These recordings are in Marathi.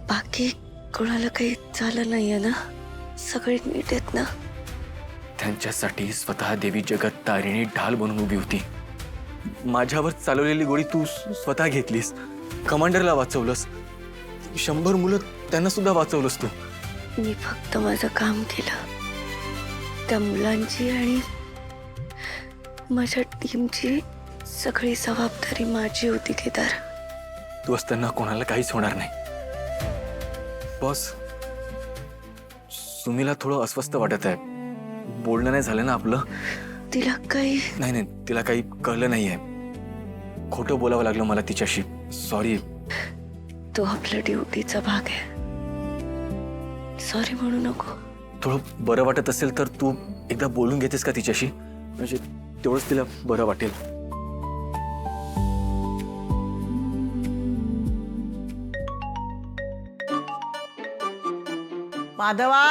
बाकी कोणाला काही झालं नाहीये ना? सगळे नीट आहेत ना? त्यांच्यासाठी स्वतः देवी जगत तारिणी ढाल बनून उभी होती. माझ्यावर चालवलेली गोळी तू स्वतः घेतलीस. कमांडरला वाचवलंस. 100 मुलं त्यांना सुद्धा वाचवलंस तू. मी फक्त माझं काम केलं. त्या मुलांची आणि माझ्या टीमची सगळी जबाबदारी माझी होती केदार. तू असताना कोणाला काहीच होणार नाही. बॉस, सुमीला थोडं अस्वस्थ वाटत आहे. बोलणं नाही झालं ना आपलं? तिला काही नाही, तिला काही कळलं नाहीये. खोटं बोलावं लागलं मला तिच्याशी. सॉरी. तो आपल्या ड्युटीचा भाग आहे. सॉरी म्हणू नको. थोडं बरं वाटत असेल तर तू एकदा बोलून घेतेस का तिच्याशी? म्हणजे तेवढंच तिला बरं वाटेल. माधवा,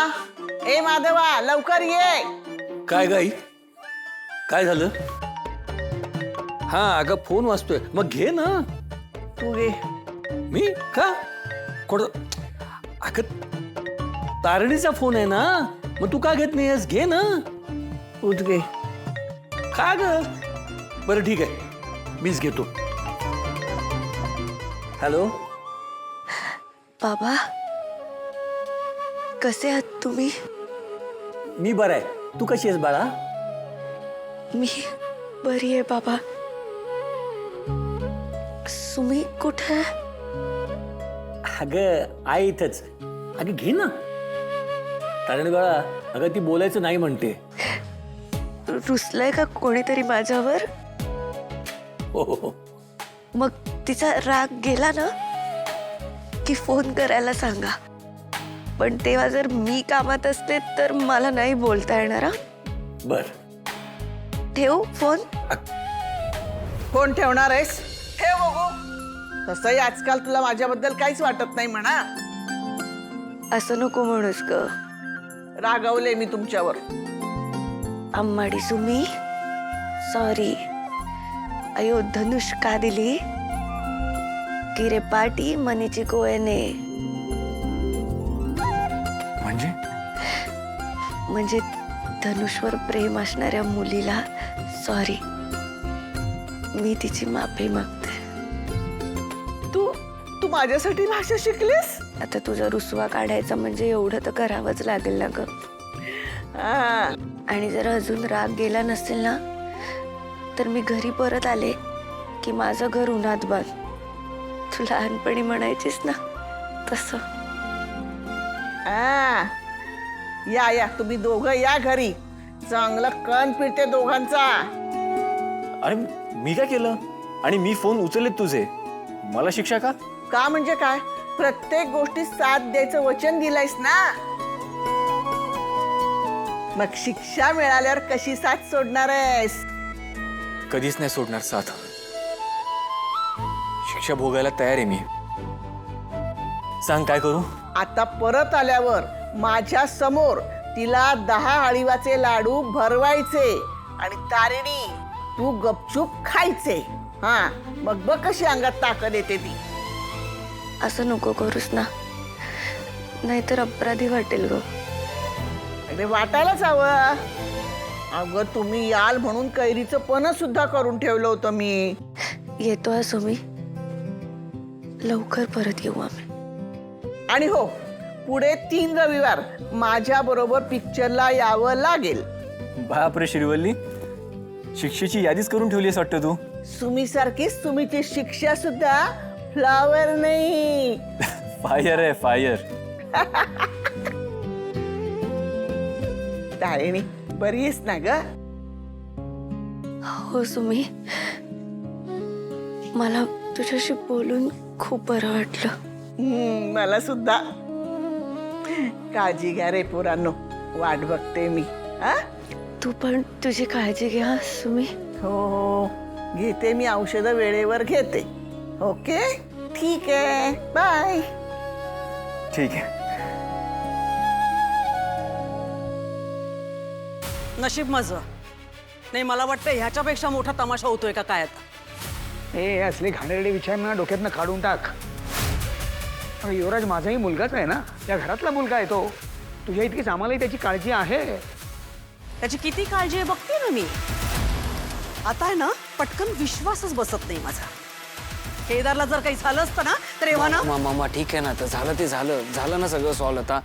ए माधवा, लवकर ये. काय गाई? काय झालं? हा अगं फोन वाजतोय, मग घे ना. तू घे. मी का कोण? अगं तारणीचा फोन आहे ना, मग तू का घेत नाहीस? घे ना. तूच घे. का ग? बरं ठीक आहे, मीच घेतो. हॅलो बाबा, कसे आहात तुम्ही? मी बरं आहे. तू कशी आहेस बाळा? मी बरी आहे बाबा. सुमी कुठे आहे? अगं आई इथंच. अगं घे ना. तारणी बाळा, अगं ती बोलायचं नाही म्हणते. रुसलाय का कोणीतरी माझ्यावर? हो. मग तिचा राग गेला ना की फोन करायला सांगा. पण तेव्हा जर मी कामात असते तर मला नाही बोलता येणार. बर. ठेवू फोन? फोन ठेवणार आहेस? ठेव बघू. तसंही आजकाल तुला माझ्याबद्दल काहीच वाटत नाही म्हणा. असं नको म्हणूस ग. रागावले मी तुमच्यावर. अम्माडी सुमी, सॉरी. अयो धनुष का दिली की रे पाटी मनीची कोयने. म्हणजे धनुषवर प्रेम असणाऱ्या मुलीला सॉरी. मी तिची माफी मागते. तू माझ्यासाठी भाषा शिकलीस? आता तुझा रुसवा काढायचा म्हणजे एवढं तर करावंच लागेल ना ग. आणि जर अजून राग गेला नसेल ना तर मी घरी परत आले की माझं घर उन्हात बांध. तू लहानपणी म्हणायचीस ना तसं. या तुम्ही दोघं या घरी. चांगलं कण पिळते दोघांचा. अरे मी काय केलं? आणि मी फोन उचलले तुझे. मला शिक्षा का? का म्हणजे काय? प्रत्येक गोष्टीत साथ द्यायचं वचन दिलंयस ना. मग शिक्षा मिळाल्यावर कशी साथ सोडणार आहेस? कधीच नाही सोडणार साथ. शिक्षा भोगायला तयार आहे मी. सांग काय करू? आता परत आल्यावर माझ्या समोर तिला 10 अळीवाचे लाडू भरवायचे आणि तारिणी तू गपचूप खायचे. मग बघ कशी अंगात ताकद येते ती. असं नको करूस ना, नाहीतर अपराधी वाटेल ग. अरे वाटायलाच हवं. अगं तुम्ही याल म्हणून कैरीचं पण सुद्धा करून ठेवलं होतं मी. येतो हा सुमी, लवकर परत येऊ आम्ही. आणि हो, पुढे 3 रविवार माझ्या बरोबर पिक्चरला यावं लागेल. बापरे श्रीवल्ली, शिक्षेची यादीच करून ठेवली आहेस वाटतं तू. सुमी सारखीच तुम्हीची शिक्षा सुद्धा फ्लावर नाही. फायर आहे फायर. तारिणी बरी आहेस ना ग? हो सुमी, मला तुझ्याशी बोलून खूप बरं वाटलं. मला सुद्धा. काळजी घ्या रे पोरांनो. वाट बघते मी. तू पण तुझी काळजी घ्या सुमी. हो घेते मी. औषधं वेळेवर घेते. ओके ठीक आहे. बाय. ठीक आहे. नशीब माझं नाही. मला वाटतं ह्याच्यापेक्षा मोठा तमाशा होतोय का काय आता. हे असले घाणेरडे विचार ना डोक्यातनं काढून टाक. अरे युवराज माझाही मुलगाच आहे ना, या घरातला मुलगा आहे तो. तुझ्या इतकीच आम्हालाही त्याची काळजी आहे. त्याची किती काळजी आहे बघते ना मी. आता आहे ना पटकन विश्वासच बसत नाही माझा. केदारला जर काही झालं असतं ना तर एव्हा ना मामा ठीक आहे ना, तर झालं ते झालं ना सगळं सॉल्व. आता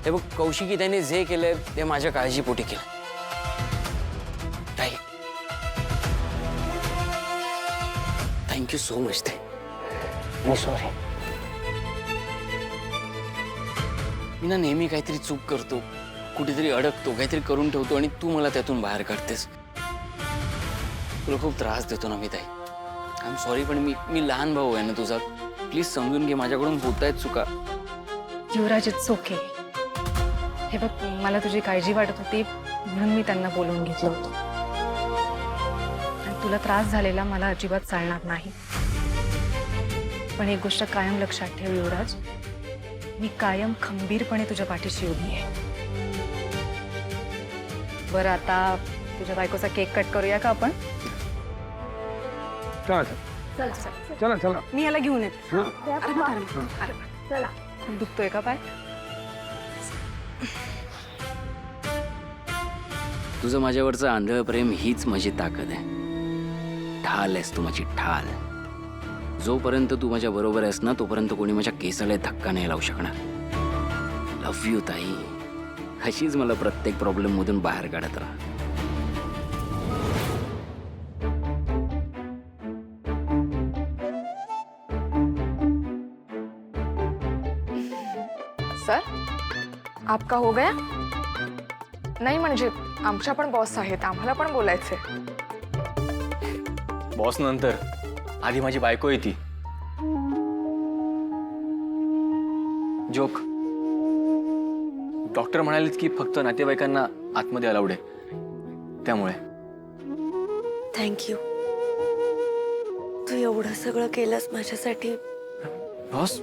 हे बघ कौशिकी त्याने जे केलंय ते माझ्या काळजीपोटी केलं. ताई थँक्यू सो मच. ते मी सॉरी. मी ना नेहमी काहीतरी चूक करतो, कुठेतरी अडकतो, काहीतरी करून ठेवतो आणि तू मला त्यातून बाहेर काढतेस. तुला खूप त्रास देतो ना मी ताई. I am sorry. पण मी लहान भाऊ आहे ना तुझा. प्लीज समजून घे, माझ्याकडून होत आहेत चुका. युवराज इट्स ओके. हे बघ मला तुझी काळजी वाटत होती म्हणून मी त्यांना बोलवून घेतलं होतं. आणि तुला त्रास झालेला मला अजिबात चालणार नाही. पण एक गोष्ट कायम लक्षात ठेव युवराज, मी कायम खंबीरपणे तुझ्या पाठीशी उभी आहे. बरं आता तुझ्या बायकोचा केक कट करूया का आपण? चला चल चल चला चला. मी याला घेऊन येते. चला. दुखतोय का पाय? तुझं माझ्यावरचं आंधळ प्रेम हीच माझी ताकद आहे. ढाल आहेस तू माझी ढाल. जोपर्यंत तू माझ्या बरोबर आहेस ना तोपर्यंत कोणी माझ्या केसाला धक्का नाही लावू शकणार. लव्ह यू ताई. अशीच मला प्रत्येक प्रॉब्लेम मधून बाहेर काढत राहा. सर आपका हो गया? नाही म्हणजे आमच्या पण बॉस आहेत, आम्हाला पण बोलायचंय. बॉस नंतर आधी माझी बायको येते. जोक. डॉक्टर म्हणालेत की फक्त नातेवाईकांना आतमध्ये अलाउड आहे, त्यामुळे. थँक्यू. तू एवढं सगळं केलंस माझ्यासाठी. बॉस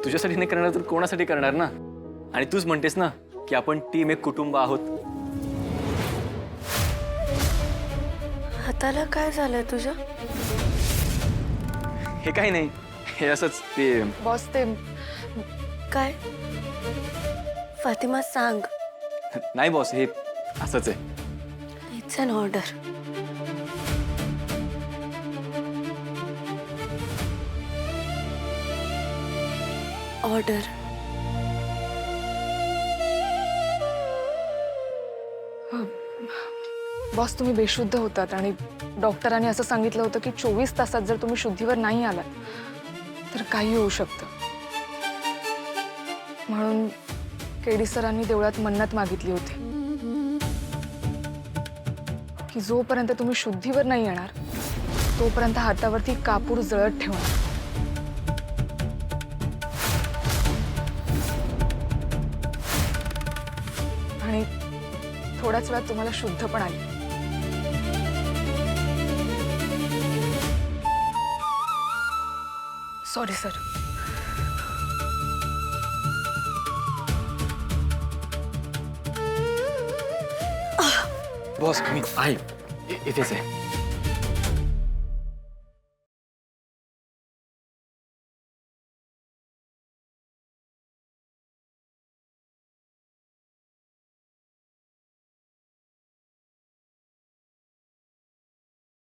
तुझ्यासाठी नाही करणार तर कोणासाठी करणार ना. आणि तूच म्हणतेस ना की आपण टीम, एक कुटुंब आहोत. हाताला काय झालं तुझ्या? हे काही नाही, हे असंच ते. बॉस ते काय? फातिमा सांग. नाही बॉस, हे असंच आहे. It's an order. Order. Boss तुम्ही बेशुद्ध होतात आणि डॉक्टरांनी असं सांगितलं होतं की 24 तासात जर तुम्ही शुद्धीवर नाही आलात तर काही होऊ शकतं. म्हणून केडी सरांनी देवळात मन्नत मागितली होती की जोपर्यंत तुम्ही शुद्धीवर नाही येणार तोपर्यंत हातावरती कापूर जळत ठेवणार. आणि थोड्याच वेळात तुम्हाला शुद्ध पण आली. Sorry sir. बॉस मी आहे, इथेच आहे.